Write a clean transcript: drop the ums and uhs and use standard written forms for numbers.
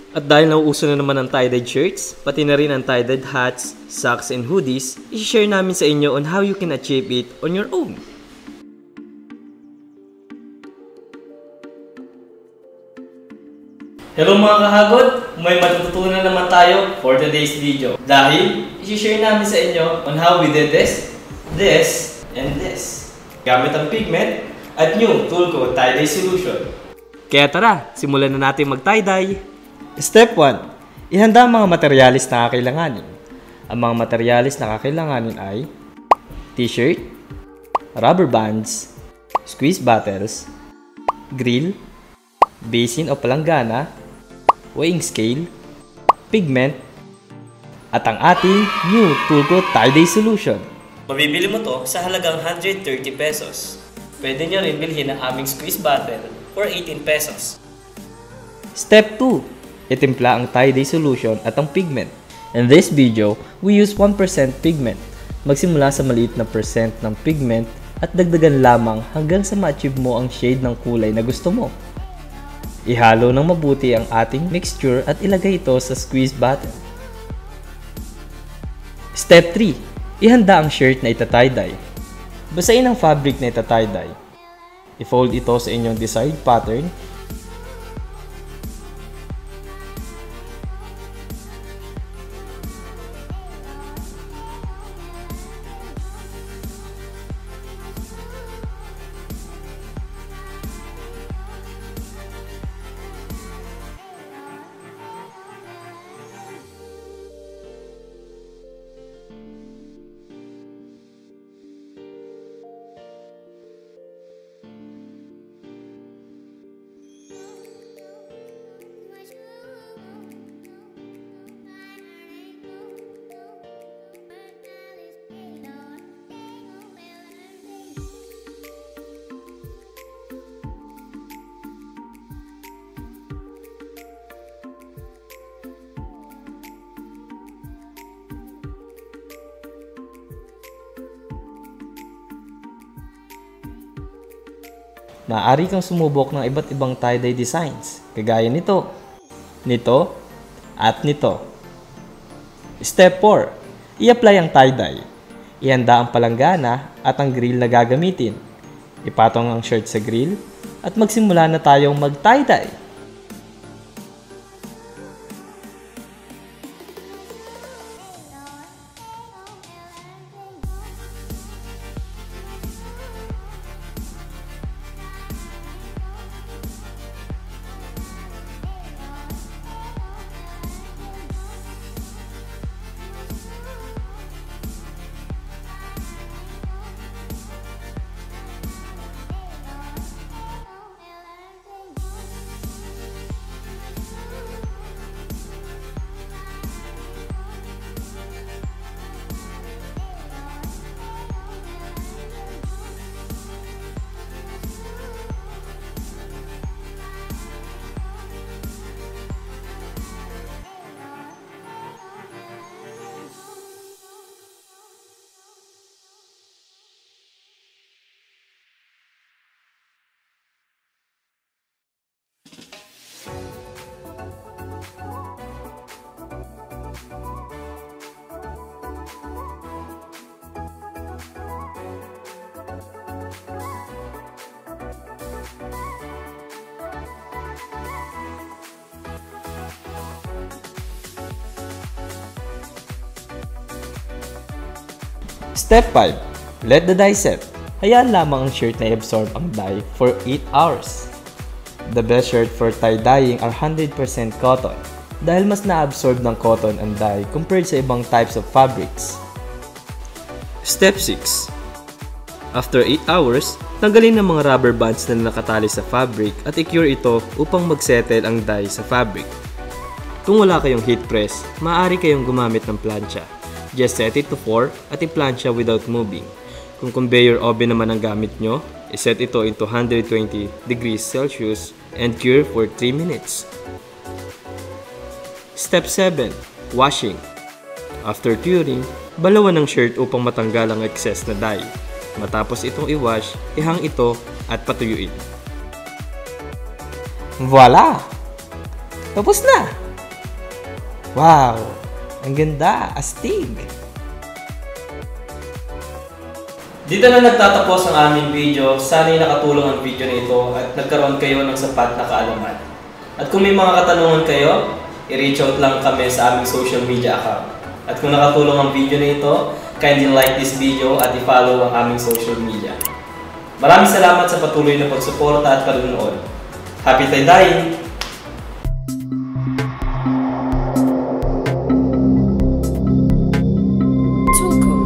At dahil nauuso na naman ang tie-dyed shirts, pati na rin ang tie-dyed hats, socks, and hoodies, i-share namin sa inyo on how you can achieve it on your own. Hello mga kahagod! May matututunan naman tayo for today's video. Dahil, i-share namin sa inyo on how we did this, and this. Gamit ang pigment at new tool ko, tie-dye solution. Kaya tara, simulan na natin mag-tie-dye. Step 1. Ihanda ang mga materyales na kakailanganin. Ang mga materyales na kakailanganin ay t-shirt, rubber bands, squeeze bottles, grill, basin o palanggana, weighing scale, pigment, at ang ating new Tulco tie-dye solution. Mabibili mo to sa halagang 130 pesos. Pwede nyo rin bilhin ang aming squeeze bottle for 18 pesos. Step 2. Itimpla ang tie-dye solution at ang pigment. In this video, we use 1% pigment. Magsimula sa maliit na percent ng pigment at dagdagan lamang hanggang sa ma-achieve mo ang shade ng kulay na gusto mo. Ihalo ng mabuti ang ating mixture at ilagay ito sa squeeze bottle. Step 3. Ihanda ang shirt na ita-tie-dye. Basahin ang fabric na ita-tie-dye. I-fold ito sa inyong desired pattern. Maaari kang sumubok ng iba't ibang tie-dye designs, kagaya nito, nito, at nito. Step 4. I-apply ang tie-dye. Ihanda ang palanggana at ang grill na gagamitin. Ipatong ang shirt sa grill at magsimula na tayong mag-tie-dye. Step 5. Let the dye set. Hayaan lamang ang shirt na i-absorb ang dye for 8 hours. The best shirt for tie-dyeing are 100% cotton dahil mas na-absorb ng cotton ang dye compared sa ibang types of fabrics. Step 6. After 8 hours, tanggalin ang mga rubber bands na nakatali sa fabric at i-cure ito upang mag-settle ang dye sa fabric. Kung wala kayong heat press, maaari kayong gumamit ng plancha. Just set it to 4 at i-plancha without moving. Kung conveyor oven naman ang gamit nyo, iset ito into 120 degrees Celsius and cure for 3 minutes. Step 7. Washing. After curing, balawan ng shirt upang matanggal ang excess na dye. Matapos itong i-wash, ihang ito at patuyuin. Voila! Tapos na! Wow! Ang ganda! Astig! Dito na nagtatapos ang aming video. Sana'y nakatulong ang video na ito at nagkaroon kayo ng sapat na kaalaman. At kung may mga katanungan kayo, i-reach out lang kami sa aming social media account. At kung nakatulong ang video na ito, kindly like this video at i-follow ang aming social media. Maraming salamat sa patuloy na pagsuporta at panunood. Happy tie-dyeing! Tulku.